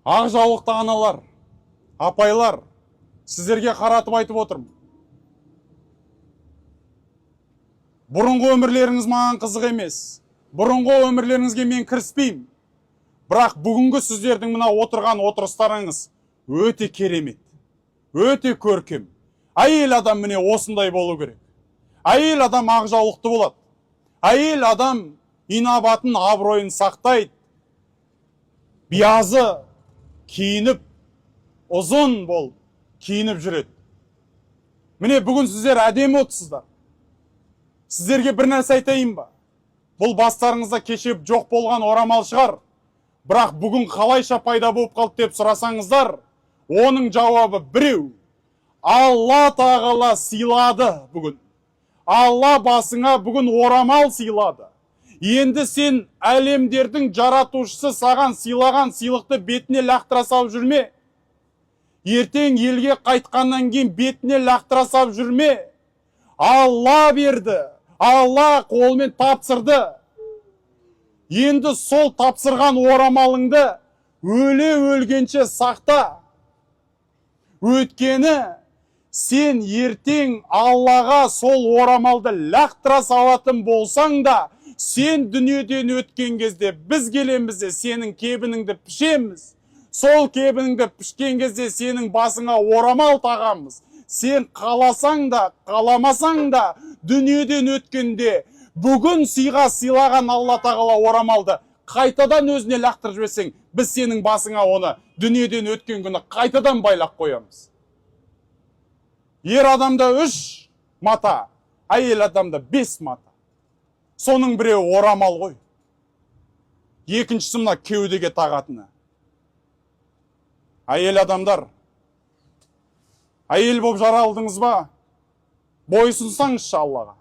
Ақ жаулықты аналар, апайлар, сіздерге қаратып айтып отырмын. Бұрынғы өмірлеріңіз маған қызық емес. Бұрынғы өмірлеріңізге мен кіріспеймін. Бірақ бүгінгі сіздердің мына отырған отырыстарыңыз өте керемет, өте көркем. Әйел адам міне осындай болу керек. Әйел адам ақ жаулықты болады. Әйел адам инабатын, абыройын сақтайды. Биязы киініп, ұзын бол, киініп жүреді. Міне бүгін сіздер әдемі отырсыздар. Сіздерге бір нәрсе айтайын ба? Бұл бастарыңызда кеше жоқ болған орамал шығар. Бірақ бүгін қалайша пайда болып қалды деп сұрасаңыздар, оның жауабы біреу. Алла тағала сыйлады бүгін. Алла басыңа бүгін орамал сыйлады. Енді сен әлемдердің жаратушысы саған сыйлаған сыйлықты бетіне лақтыра салып жүрме. Ертең елге қайтқаннан кейін бетіне лақтыра салып жүрме. Алла берді. Алла қолмен тапсырды. Енді сол тапсырған орамалыңды өле-өлгенше сақта. Өйткені сен ертең Аллаға сол орамалды лақтыра салатын болсаң да, сен дүниеден өткен кезде біз келеміз де сенің кебініңді пішеміз. Сол кебініңді пішкен кезде сенің басыңа орамал тағамыз. Сен қаласаң да, қаламасаң да, дүниеден өткенде бүгін сыйға сыйлаған Алла тағала орамалды қайтадан өзіне лақтырып жіберсең, біз сенің басыңа оны дүниеден өткен күні қайтадан байлап қоямыз. Ер адамда 3 мата, әйел адамда 5 мата. Соның біреуі орамал ғой. Екіншісі мына кеудеге тағатыны. Әйел адамдар, әйел болып жаралдыңыз ба? Бойсынсаңызшы Аллаға.